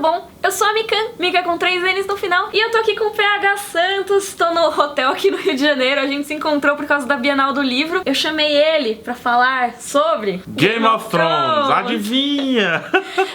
bom? Eu sou a Mikan, Mika com 3 N's no final, e eu tô aqui com o PH Santos, tô no hotel aqui no Rio de Janeiro, a gente se encontrou por causa da Bienal do Livro. Eu chamei ele pra falar sobre Game of Thrones, adivinha?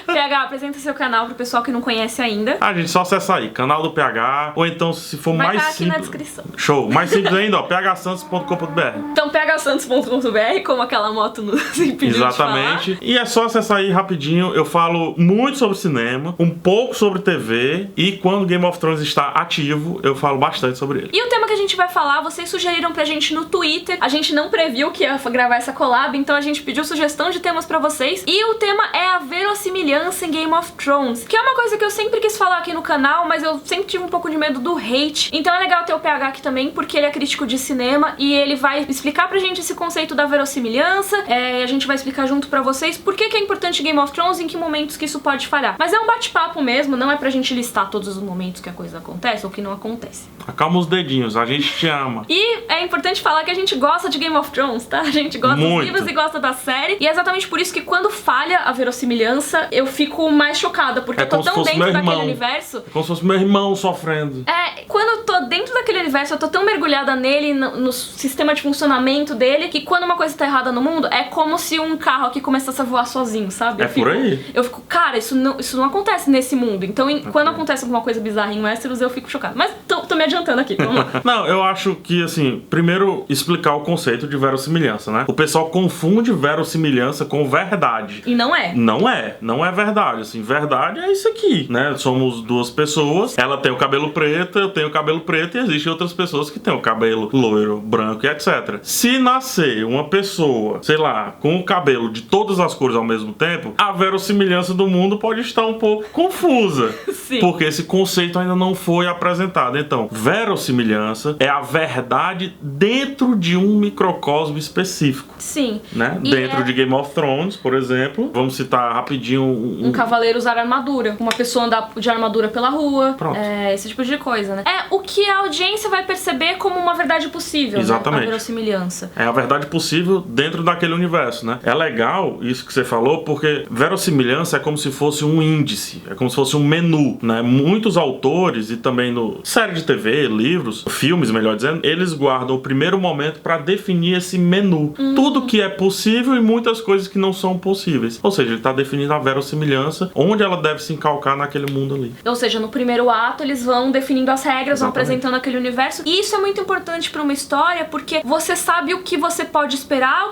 PH, apresenta seu canal pro pessoal que não conhece ainda. Gente, só acessa aí, canal do PH, ou então se for Vai mais estar aqui simples... na descrição. Show, mais simples ainda, ó, phsantos.com.br. Então phsantos.com.br, como aquela moto nos impediu Exatamente. de falar. E é só acessar aí rapidinho. Eu falo muito sobre cinema, um pouco sobre TV, e quando Game of Thrones está ativo, eu falo bastante sobre ele. E o tema que a gente vai falar, vocês sugeriram pra gente no Twitter. A gente não previu que ia gravar essa collab, então a gente pediu sugestão de temas pra vocês. E o tema é a verossimilhança em Game of Thrones, que é uma coisa que eu sempre quis falar aqui no canal, mas eu sempre tive um pouco de medo do hate. Então é legal ter o PH aqui também, porque ele é crítico de cinema e ele vai explicar pra gente esse conceito da verossimilhança. A gente vai explicar junto pra vocês por que é importante Game of Thrones e em que momentos que isso pode falhar. Mas é um bate-papo mesmo, não é pra gente listar todos os momentos que a coisa acontece ou que não acontece. Acalma os dedinhos, a gente te ama. E é importante falar que a gente gosta de Game of Thrones, tá? A gente gosta dos livros e gosta da série. E é exatamente por isso que quando falha a verossimilhança, eu fico mais chocada, porque eu tô tão dentro daquele universo. É como se fosse meu irmão sofrendo. Quando eu tô dentro daquele universo, eu tô tão mergulhada nele, no sistema de funcionamento dele, que quando uma coisa tá errada no mundo, é como se um carro aqui começasse a voar sozinho, sabe? Por aí. Eu fico, cara, isso não acontece nesse mundo. Então, quando acontece alguma coisa bizarra em Westeros, eu fico chocada. Mas tô me adiantando aqui, vamos lá. Não, eu acho que, assim, primeiro explicar o conceito de verossimilhança, né? O pessoal confunde verossimilhança com verdade. E não é. Não é verdade, assim, verdade é isso aqui, né? Somos duas pessoas, ela tem o cabelo preto, eu tenho o cabelo preto e existem outras pessoas que têm o cabelo loiro, branco e etc. Se nascer uma pessoa, sei lá, com o cabelo de todas as cores ao mesmo tempo, a verossimilhança do mundo pode estar um pouco confusa. Sim. Porque esse conceito ainda não foi apresentado. Então, verossimilhança é a verdade dentro de um microcosmo específico. Sim. Né? Dentro de Game of Thrones, por exemplo, vamos citar rapidinho um cavaleiro usar armadura, uma pessoa andar de armadura pela rua. Pronto. Esse tipo de coisa, né? É o que a audiência vai perceber como uma verdade possível. Exatamente. Né? A verossimilhança. É a verdade possível dentro daquele universo, né? É legal isso que você falou, porque verossimilhança é como se fosse um índice, é como se fosse um menu, né? Muitos autores, e também no série de TV, livros, filmes, melhor dizendo, eles guardam o primeiro momento para definir esse menu. Tudo que é possível e muitas coisas que não são possíveis. Ou seja, ele tá definindo a verossimilhança, onde ela deve se encalcar naquele mundo ali. Ou seja, no primeiro ato eles vão definindo as regras, vão Exatamente. Apresentando aquele universo. E isso é muito importante para uma história, porque você sabe o que você pode esperar, o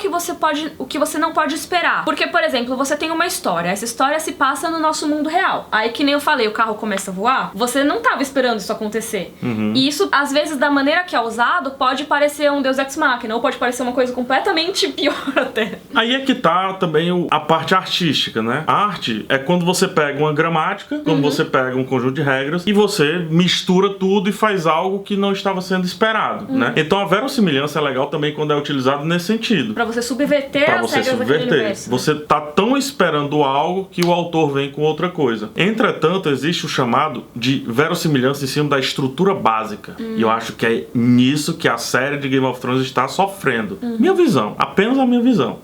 que você não pode esperar. Porque, por exemplo, você tem uma história, essa história se passa no nosso mundo real. Aí, que nem eu falei, o carro começa a voar, você não tava esperando isso acontecer. E isso, às vezes, da maneira que é usado, pode parecer um Deus Ex Machina, ou pode parecer uma coisa completamente pior até. Aí é que tá também a parte artística, né? A arte é quando você pega uma gramática, quando você pega um conjunto de regras, e você mistura tudo e faz algo que não estava sendo esperado, né? Então a verossimilhança é legal também quando é utilizado nesse sentido. Pra você subverter as regras daquele universo. Você tá tão esperando algo que o autor vem com outra coisa. Entretanto, existe o chamado de verossimilhança em cima da estrutura básica. E eu acho que é nisso que a série de Game of Thrones está sofrendo. Minha visão, apenas a minha visão.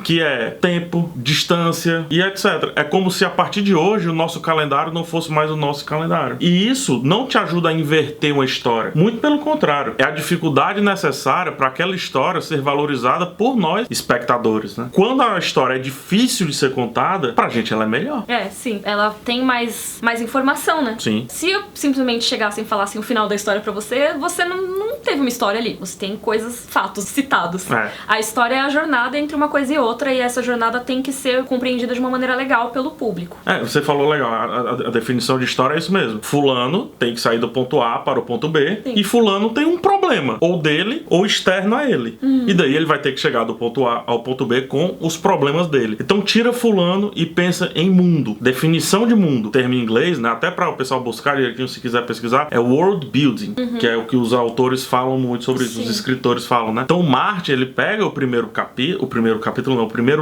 Que é tempo, distância e etc. É como se a partir de hoje o nosso calendário não fosse mais o nosso calendário. E isso não te ajuda a inverter uma história. Muito pelo contrário. É a dificuldade necessária para aquela história ser valorizada por nós, espectadores, né? Quando a história é difícil de ser contada, pra gente ela é melhor. Sim. Ela tem mais informação, né? Sim. Se eu simplesmente chegasse e falasse o final da história pra você, você não teve uma história ali. Você tem coisas, fatos citados. A história é a jornada entre uma coisa e outra, e essa jornada tem que ser compreendida de uma maneira legal pelo público. Você falou legal. A definição de história é isso mesmo. Fulano tem que sair do ponto A para o ponto B. Sim. E fulano tem um problema. Ou dele, ou externo a ele. E daí ele vai ter que chegar do ponto A ao ponto B com os problemas dele. Então tira fulano e pensa em mundo. Definição de mundo. Termo em inglês, né? Até para o pessoal buscar, se quiser pesquisar, é world building. Que é o que os autores falam muito sobre isso. Os escritores falam, né? Então Martin, ele pega o primeiro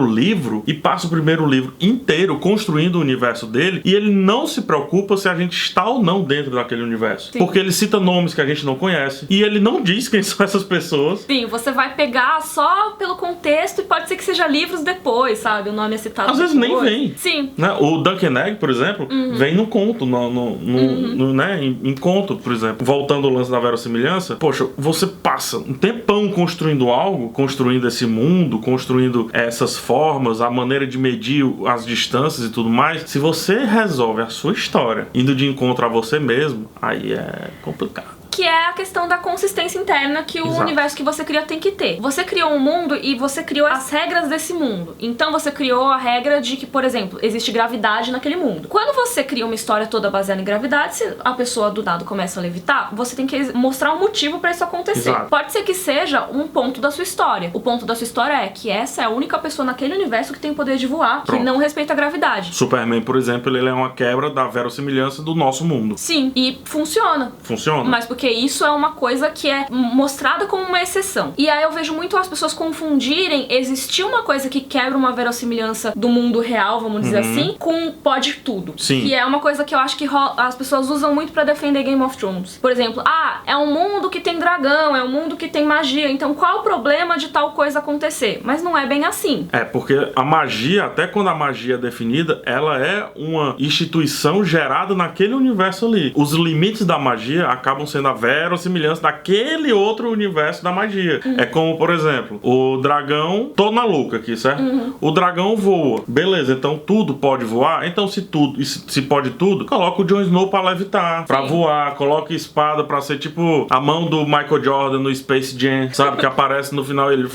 livro e passa o primeiro livro inteiro construindo o universo dele, e ele não se preocupa se a gente está ou não dentro daquele universo. Porque ele cita nomes que a gente não conhece, e ele não não diz quem são essas pessoas. Sim, você vai pegar só pelo contexto e pode ser que seja livros depois, sabe? O nome é citado Às vezes nem vem. Sim. Né? O Duncan Egg, por exemplo, vem no conto, né? Em conto, por exemplo. Voltando ao lance da verossimilhança, poxa, você passa um tempão construindo algo, construindo esse mundo, construindo essas formas, a maneira de medir as distâncias e tudo mais. Se você resolve a sua história indo de encontro a você mesmo, aí é complicado. Que é a questão da consistência interna que o universo que você cria tem que ter. Você criou um mundo e você criou as regras desse mundo. Então você criou a regra de que, por exemplo, existe gravidade naquele mundo. Quando você cria uma história toda baseada em gravidade, se a pessoa do nada começa a levitar, você tem que mostrar um motivo pra isso acontecer. Exato. Pode ser que seja um ponto da sua história. O ponto da sua história é que essa é a única pessoa naquele universo que tem o poder de voar, que não respeita a gravidade. Superman, por exemplo, ele é uma quebra da verossimilhança do nosso mundo. Sim, e funciona. Funciona. Mas porque isso é uma coisa que é mostrada como uma exceção. E aí eu vejo muito as pessoas confundirem existir uma coisa que quebra uma verossimilhança do mundo real, vamos dizer assim, com pode tudo. Sim. Que é uma coisa que eu acho que as pessoas usam muito pra defender Game of Thrones. Por exemplo, é um mundo que tem dragão, é um mundo que tem magia, então qual o problema de tal coisa acontecer? Mas não é bem assim. É, porque a magia, até quando a magia é definida, ela é uma instituição gerada naquele universo ali. Os limites da magia acabam sendo a verossimilhança daquele outro universo da magia. É como, por exemplo, o dragão... Tô na louca aqui, certo? O dragão voa. Beleza, então tudo pode voar? Então se pode tudo, coloca o Jon Snow pra levitar, pra voar, coloca espada pra ser tipo a mão do Michael Jordan no Space Jam, sabe? Que aparece no final ele...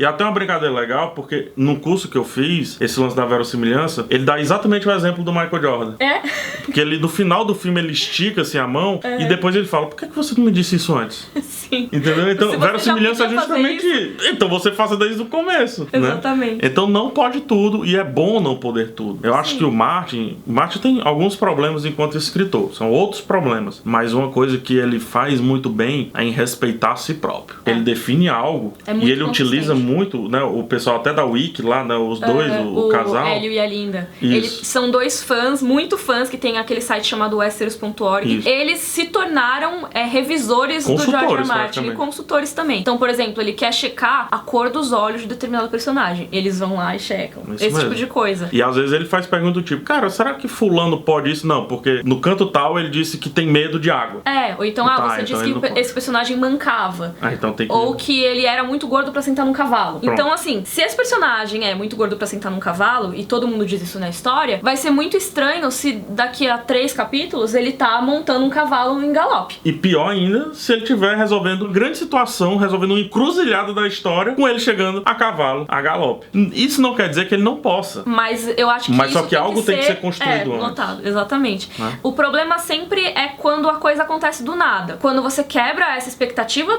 E até uma brincadeira legal, porque no curso que eu fiz, esse lance da verossimilhança, ele dá exatamente o exemplo do Michael Jordan. É? Porque ele, no final do filme, ele estica assim a mão e depois ele fala, por que você não me disse isso antes? Sim. Entendeu? Então, Se você verossimilhança é já podia justamente... Então você faça desde o começo, Exatamente. né? Então não pode tudo e é bom não poder tudo. Eu acho que o Martin tem alguns problemas enquanto escritor, são outros problemas, mas uma coisa que ele faz muito bem é em respeitar a si próprio. Ele define algo e ele utiliza muito, né, o pessoal até da Wiki lá, né, os dois, o casal. O Hélio e a Linda. Isso. Eles são dois fãs, muito fãs, que tem aquele site chamado Westeros.org. Eles se tornaram revisores do George R. R. Martin e consultores também. Então, por exemplo, ele quer checar a cor dos olhos de determinado personagem. Eles vão lá e checam. Esse tipo de coisa. E às vezes ele faz pergunta do tipo, cara, será que fulano pode isso? Não, porque no canto tal ele disse que tem medo de água. Ou então, você disse que esse personagem mancava. Então tem que... Ou que ele era muito gordo pra sentar num cavalo. Pronto. Então, assim, se esse personagem é muito gordo pra sentar num cavalo, e todo mundo diz isso na história, vai ser muito estranho se daqui a 3 capítulos ele tá montando um cavalo em galope. E pior ainda, se ele estiver resolvendo grande situação, resolvendo uma encruzilhada da história, com ele chegando a cavalo, a galope. Isso não quer dizer que ele não possa. Mas eu acho que Mas isso só que algo tem que ser construído antes. Notado, exatamente. O problema sempre é quando a coisa acontece do nada. Quando você quebra essa expectativa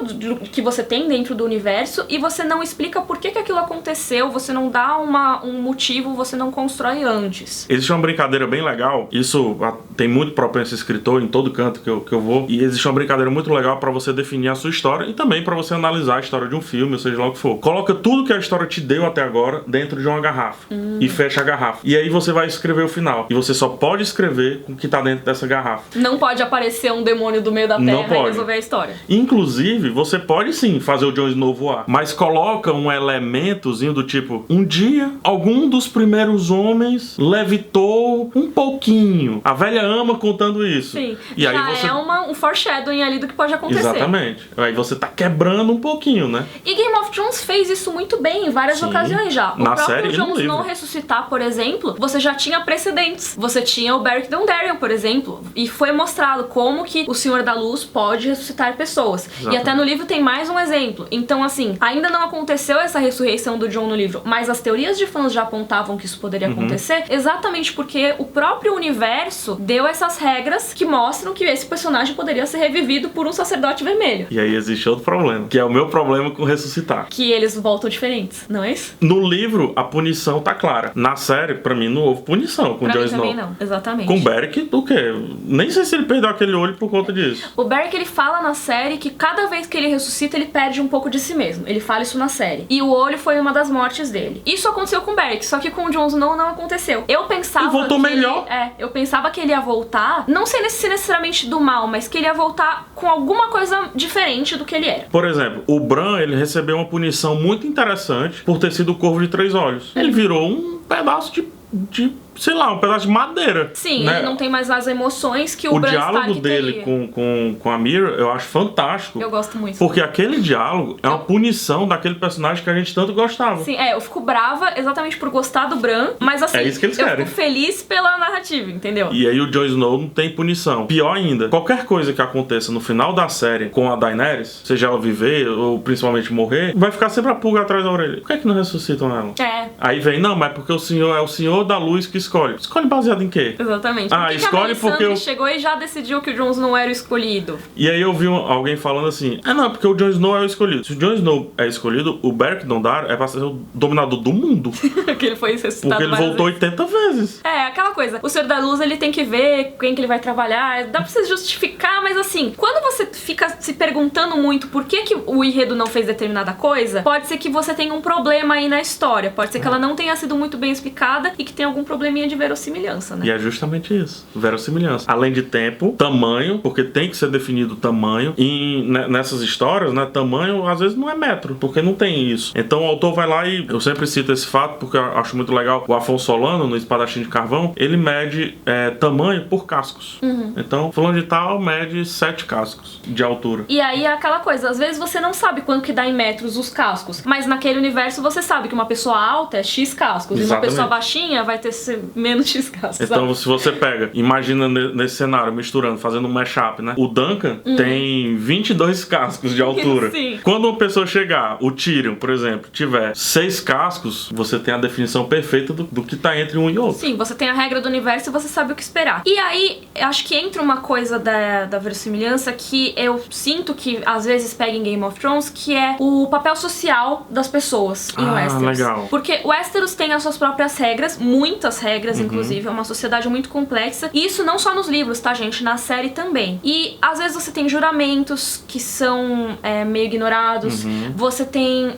que você tem dentro do universo e você não explica por que aquilo aconteceu, você não dá um motivo, você não constrói antes. Existe uma brincadeira bem legal, isso tem muito propenso escritor em todo canto que eu vou, e existe uma brincadeira muito legal pra você definir a sua história e também pra você analisar a história de um filme, ou seja lá o que for. Coloca tudo que a história te deu até agora dentro de uma garrafa e fecha a garrafa. E aí você vai escrever o final. E você só pode escrever com o que tá dentro dessa garrafa. Não pode aparecer um demônio do meio da terra e resolver a história. Inclusive, você pode sim fazer o Jon Snow voar, mas coloca um elementozinho do tipo, um dia, algum dos primeiros homens levitou um pouquinho. A velha ama contando isso. Sim. E aí já um foreshadowing ali do que pode acontecer. Exatamente. Aí você tá quebrando um pouquinho, né? E Game of Thrones fez isso muito bem em várias ocasiões já. Na o série próprio Jon Snow ressuscitar, por exemplo, você já tinha precedentes. Você tinha o Beric Dondarrion, por exemplo, e foi mostrado como que o Senhor da Luz pode ressuscitar pessoas. Exatamente. E até no livro tem mais um exemplo. Então, assim, ainda não aconteceu essa ressurreição do Jon no livro, mas as teorias de fãs já apontavam que isso poderia acontecer, exatamente porque o próprio universo deu essas regras que mostram que esse personagem poderia ser revivido por um sacerdote vermelho. E aí existe outro problema, que é o meu problema com ressuscitar. Que eles voltam diferentes, não é isso? No livro, a punição tá clara. Na série, pra mim, não houve punição com o Jon Snow. Também não, exatamente. Com o Beric, o quê? Nem sei se ele perdeu aquele olho por conta disso. O Beric, ele fala na série que cada vez que ele ressuscita, ele perde um pouco de si mesmo. Ele fala isso na série. E o olho foi uma das mortes dele. Isso aconteceu com o Beric, só que com o Jon Snow não aconteceu. Eu pensava e voltou melhor. Eu pensava que ele ia voltar, não sei se necessariamente do mal, mas que ele ia voltar com alguma coisa diferente do que ele era. Por exemplo, o Bran, ele recebeu uma punição muito interessante por ter sido o Corvo de Três Olhos. Ele virou um pedaço de sei lá, um pedaço de madeira. Sim, né? ele não tem mais as emoções que o Bran diálogo Stark dele teria. com a Mira, eu acho fantástico. Eu gosto muito. Porque aquele diálogo é uma punição daquele personagem que a gente tanto gostava. Sim, eu fico brava exatamente por gostar do Bran, mas assim, É isso que eles eu querem. fico feliz pela narrativa, entendeu? E aí o Jon Snow não tem punição. Pior ainda, qualquer coisa que aconteça no final da série com a Daenerys, seja ela viver ou principalmente morrer, vai ficar sempre a pulga atrás da orelha. Por que é que não ressuscitam ela? Aí vem, não, mas porque o senhor é o senhor da luz que escolhe. Escolhe baseado em quê? Exatamente. Ah, escolhe porque ele chegou e já decidiu que o Jon Snow era o escolhido. E aí eu vi alguém falando assim, não, porque o Jon Snow é o escolhido. Se o Jon Snow é escolhido, o Beric Dondarrion é pra ser o dominador do mundo. Que ele foi ressuscitado. Porque ele voltou 80 vezes. Aquela coisa. O Senhor da Luz, ele tem que ver quem que ele vai trabalhar. Dá pra você justificar, mas assim, quando você fica se perguntando muito por que o enredo não fez determinada coisa, pode ser que você tenha um problema aí na história. Pode ser que ela não tenha sido muito bem explicada e que tenha algum probleminha de verossimilhança, né? E é justamente isso, verossimilhança. Além de tempo, tamanho, porque tem que ser definido o tamanho. E nessas histórias, né, tamanho às vezes não é metro, porque não tem isso. Então o autor vai lá e eu sempre cito esse fato porque eu acho muito legal. O Afonso Solano, no Espadachim de Carvão, ele mede tamanho por cascos. Então, fulano de tal mede 7 cascos de altura. E aí é aquela coisa, às vezes você não sabe quanto que dá em metros os cascos, mas naquele universo você sabe que uma pessoa alta é X cascos. Exatamente. E uma pessoa baixinha vai ter menos X cascos. Então, se você pega, imagina nesse cenário, misturando, fazendo um mashup, né? O Duncan tem 22 cascos de altura. Sim. Quando uma pessoa chegar, o Tyrion, por exemplo, tiver 6 cascos, você tem a definição perfeita do que tá entre um e outro. Sim, você tem a regra do universo e você sabe o que esperar. E aí, acho que entra uma coisa da verossimilhança que eu sinto que às vezes pega em Game of Thrones, que é o papel social das pessoas em Westeros. Legal. Porque Westeros tem as suas próprias regras, muitas regras, inclusive, é uma sociedade muito complexa. E isso não só nos livros, tá, gente? Na série também. E às vezes você tem juramentos que são meio ignorados, você tem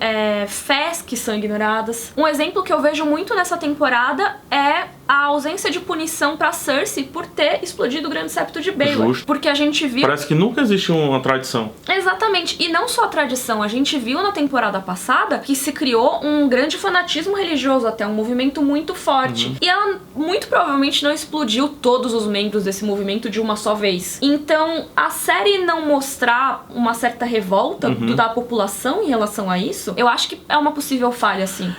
fés que são ignoradas. Um exemplo que eu vejo muito nessa temporada é a ausência de punição pra Cersei por ter explodido o Grande Septo de Baelor. Justo. Porque a gente viu... Parece que nunca existe uma tradição. Exatamente. E não só a tradição, a gente viu na temporada passada que se criou um grande fanatismo religioso, até um movimento muito forte. E ela muito provavelmente não explodiu todos os membros desse movimento de uma só vez. Então, a série não mostrar uma certa revolta da população em relação a isso, eu acho que é uma possível falha, assim.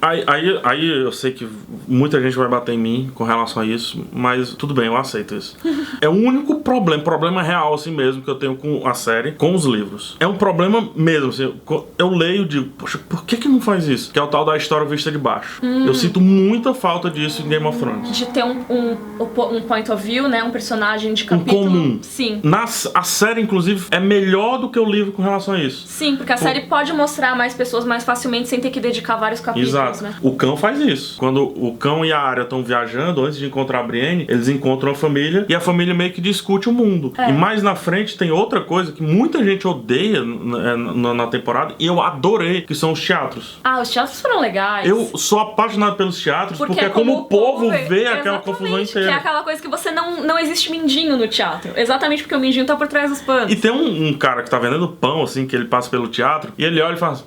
Aí eu sei que muita gente vai bater em mim com relação a isso, mas tudo bem, eu aceito isso. É o único problema real assim mesmo que eu tenho com a série, com os livros. É um problema mesmo, assim, eu leio e digo, poxa, por que não faz isso? Que é o tal da história vista de baixo. Eu sinto muita falta disso em Game of Thrones. De ter um point of view, né, um personagem de capítulo. Comum. Sim. A série, inclusive, é melhor do que o livro com relação a isso. Sim, porque a série pode mostrar mais pessoas mais facilmente sem ter que dedicar vários capítulos. Exato. Né? O Cão faz isso. Quando o Cão e a Arya estão viajando, antes de encontrar a Brienne, eles encontram a família e a família meio que discute o mundo. E mais na frente tem outra coisa que muita gente odeia na temporada e eu adorei, que são os teatros. Os teatros foram legais. Eu sou apaixonado pelos teatros porque é como o povo vê aquela confusão inteira. Que é aquela coisa que você não existe mindinho no teatro. Exatamente porque o mindinho tá por trás dos panos. E tem um cara que tá vendendo pão, assim, que ele passa pelo teatro e ele olha e faz...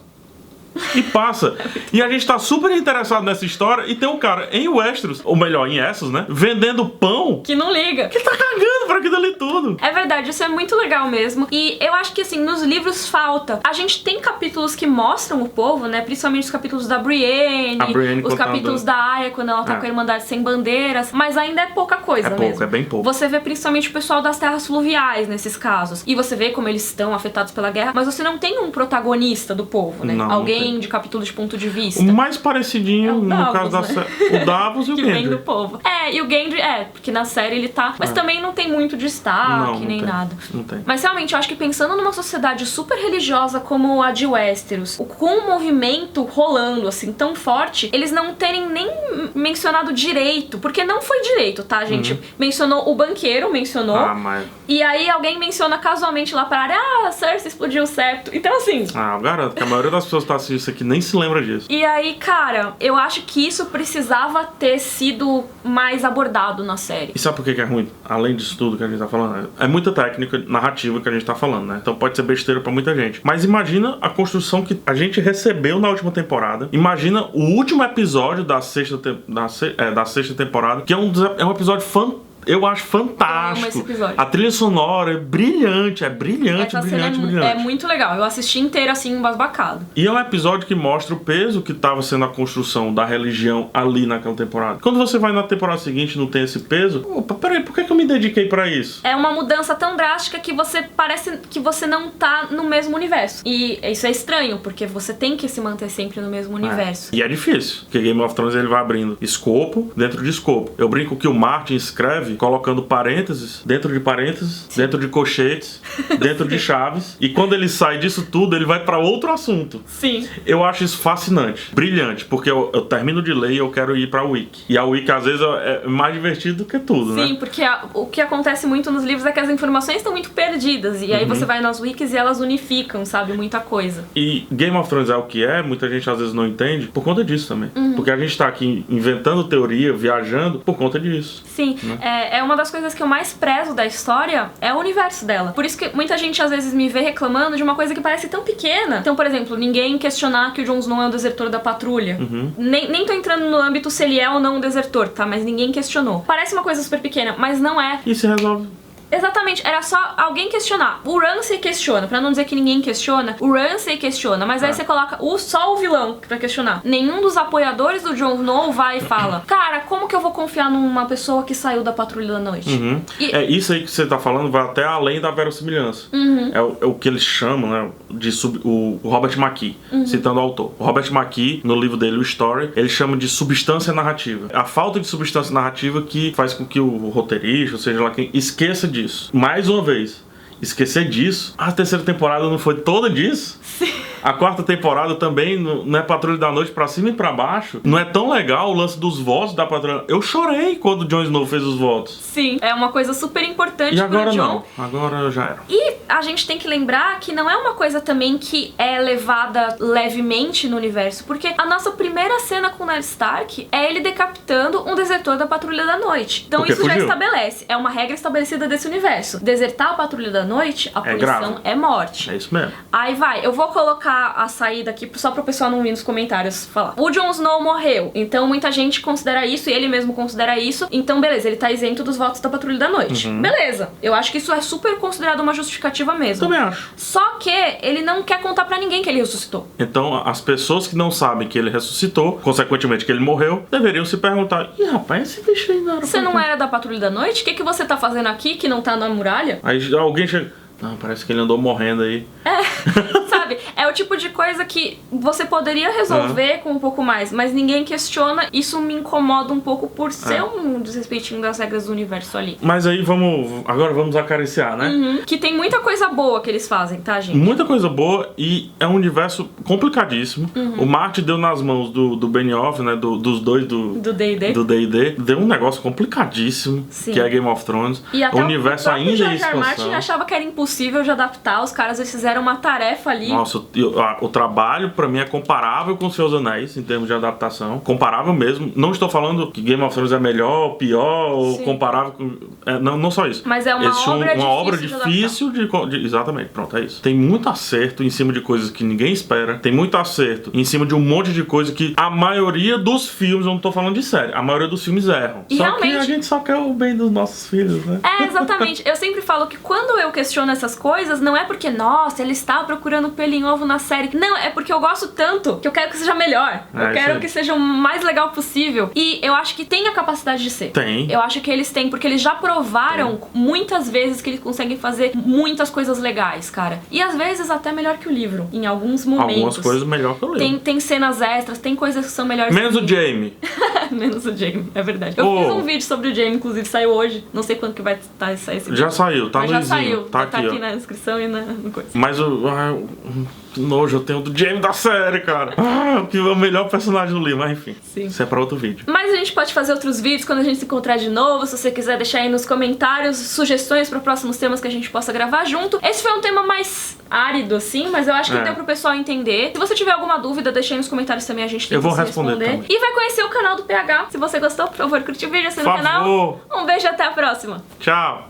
E passa. E a gente tá super interessado nessa história e tem um cara em Westeros, ou melhor, em Essos, né? Vendendo pão. Que não liga. Que tá cagando pra aquilo ali tudo. É verdade, isso é muito legal mesmo. E eu acho que, assim, nos livros falta. A gente tem capítulos que mostram o povo, né? Principalmente os capítulos da Brienne. Os capítulos da Arya, quando ela tá com a Irmandade Sem Bandeiras. Mas ainda é pouca coisa mesmo. É bem pouco. Você vê principalmente o pessoal das terras fluviais nesses casos. E você vê como eles estão afetados pela guerra. Mas você não tem um protagonista do povo, né? Não, alguém de capítulo de ponto de vista. O mais parecidinho, o Davos, no caso da série, o Davos e o que Gendry. vem do povo. E o Gendry, porque na série ele tá... Mas também não tem muito destaque, Não nem tem. nada. Não tem. Mas realmente, eu acho que pensando numa sociedade super religiosa como a de Westeros, com o movimento rolando assim tão forte, eles não terem nem mencionado direito, porque não foi direito, tá, gente? Mencionou o banqueiro, mencionou. Ah, mas... E aí alguém menciona casualmente lá pra área, a Cersei explodiu o septo. Então assim... eu garanto que a maioria das pessoas que tá assistindo isso aqui nem se lembra disso. E aí, cara, eu acho que isso precisava ter sido mais abordado na série. E sabe por que é ruim? Além disso tudo que a gente tá falando, é muita técnica narrativa que a gente tá falando, né? Então pode ser besteira pra muita gente. Mas imagina a construção que a gente recebeu na última temporada. Imagina o último episódio da sexta temporada, que é um episódio fantástico. Eu acho fantástico. Eu amo esse episódio. A trilha sonora é brilhante, brilhante. É muito legal. Eu assisti inteiro assim, embasbacado. E é um episódio que mostra o peso que estava sendo a construção da religião ali naquela temporada. Quando você vai na temporada seguinte e não tem esse peso, opa, peraí, por que eu me dediquei pra isso? É uma mudança tão drástica que você parece que você não tá no mesmo universo. E isso é estranho, porque você tem que se manter sempre no mesmo universo. E é difícil, porque Game of Thrones ele vai abrindo escopo dentro de escopo. Eu brinco que o Martin escreve colocando parênteses, dentro de colchetes, dentro de chaves. E quando ele sai disso tudo, ele vai pra outro assunto. Sim. Eu acho isso fascinante, brilhante, porque eu termino de ler e eu quero ir pra Wiki. E a Wiki, às vezes, é mais divertido do que tudo, né? Sim, porque o que acontece muito nos livros é que as informações estão muito perdidas. E aí você vai nas wikis e elas unificam, sabe? Muita coisa. E Game of Thrones é o que é, muita gente às vezes não entende por conta disso também. Porque a gente tá aqui inventando teoria, viajando por conta disso. Sim, é uma das coisas que eu mais prezo da história é o universo dela. Por isso que muita gente às vezes me vê reclamando de uma coisa que parece tão pequena. Então, por exemplo, ninguém questionar que o Jon Snow é um desertor da patrulha. Nem tô entrando no âmbito se ele é ou não um desertor, tá? Mas ninguém questionou. Parece uma coisa super pequena, mas não é. E se resolve. Exatamente, era só alguém questionar. O Ramsay questiona, pra não dizer que ninguém questiona, o Ramsay questiona, mas aí você coloca só o vilão pra questionar. Nenhum dos apoiadores do Jon Snow vai e fala: cara, como que eu vou confiar numa pessoa que saiu da Patrulha da Noite? É isso aí que você tá falando, vai até além da verossimilhança. É o que eles chamam, né, de o Robert McKee, citando o autor. O Robert McKee, no livro dele, o Story, ele chama de substância narrativa. A falta de substância narrativa que faz com que o roteirista, ou seja lá quem, esqueça disso. Mais uma vez, esquecer disso. A terceira temporada não foi toda disso? Sim. A quarta temporada também não é Patrulha da Noite pra cima e pra baixo. Não é tão legal o lance dos votos da Patrulha. Eu chorei quando o Jon Snow fez os votos. Sim, é uma coisa super importante E agora pro Jon. não. Agora já era. E a gente tem que lembrar que não é uma coisa também que é levada levemente no universo, porque a nossa primeira cena com o Ned Stark é ele decapitando um desertor da Patrulha da Noite. Então Porque isso já fugiu. estabelece. É uma regra estabelecida desse universo. Desertar a Patrulha da Noite, a punição grave. é morte. É isso mesmo. Aí vai, eu vou colocar a saída aqui só pro pessoal não vir nos comentários falar. O Jon Snow morreu, então muita gente considera isso, e ele mesmo considera isso, então beleza, ele tá isento dos votos da Patrulha da Noite. Beleza, eu acho que isso é super considerado uma justificativa mesmo. Também acho. Só que ele não quer contar pra ninguém que ele ressuscitou. Então, as pessoas que não sabem que ele ressuscitou, consequentemente que ele morreu, deveriam se perguntar: ih, rapaz, esse bicho aí não era Você pra não cá." era da Patrulha da Noite? O que você tá fazendo aqui que não tá na muralha? Aí alguém chega: não, parece que ele andou morrendo aí. Sabe? É o tipo de coisa que você poderia resolver com um pouco mais, mas ninguém questiona. Isso me incomoda um pouco por ser um desrespeitinho das regras do universo ali. Mas aí agora vamos acariciar, né? Que tem muita coisa boa que eles fazem, tá, gente? Muita coisa boa, e é um universo complicadíssimo. O Martin deu nas mãos do Benioff, né? Dos dois Do D&D. do D&D. Deu um negócio complicadíssimo, Sim. que é Game of Thrones. E até o universo ainda em George R. R. Martin expansão. achava que era impossível de adaptar. Os caras eles fizeram uma tarefa ali. Nossa, o trabalho pra mim é comparável com os Seus Anéis em termos de adaptação. Comparável mesmo. Não estou falando que Game of Thrones é melhor, pior, ou Sim. comparável com... não só isso. Mas é uma Eles tinham obra difícil de exatamente, pronto, é isso. Tem muito acerto em cima de coisas que ninguém espera. Tem muito acerto em cima de um monte de coisa que a maioria dos filmes, eu não tô falando de série, a maioria dos filmes erram. E só realmente- que a gente só quer o bem dos nossos filhos, né? É, exatamente. Eu sempre falo que quando eu questiono essas coisas, não é porque, nossa, ele está procurando pelo em ovo na série. Não, é porque eu gosto tanto que eu quero que seja melhor. É, Eu isso quero aí. que seja o mais legal possível. E eu acho que tem a capacidade de ser. Tem. Eu acho que eles têm, porque eles já provaram muitas vezes que eles conseguem fazer muitas coisas legais, cara. E às vezes até melhor que o livro, em alguns momentos. Algumas coisas melhor que eu lembro. Tem cenas extras, tem coisas que são melhores Menos que o Jaime. Menos o Jaime, é verdade. Eu fiz um vídeo sobre o Jaime, inclusive saiu hoje. Não sei quando que vai sair esse vídeo. Já saiu, tá mas no já izinho. saiu. Tá Tá aqui na descrição e no coisa. Mas que nojo eu tenho do Jaime da série, cara. Que é o melhor personagem do livro, mas enfim. Sim. Isso é pra outro vídeo. Mas a gente pode fazer outros vídeos quando a gente se encontrar de novo. Se você quiser deixar aí nos comentários sugestões para próximos temas que a gente possa gravar junto. Esse foi um tema mais árido, assim, mas eu acho que deu pro pessoal entender. Se você tiver alguma dúvida, deixa aí nos comentários também, a gente tenta responder. Também. E vai conhecer o canal do PH. Se você gostou, por favor, curte o vídeo, assina o canal. Um beijo e até a próxima. Tchau.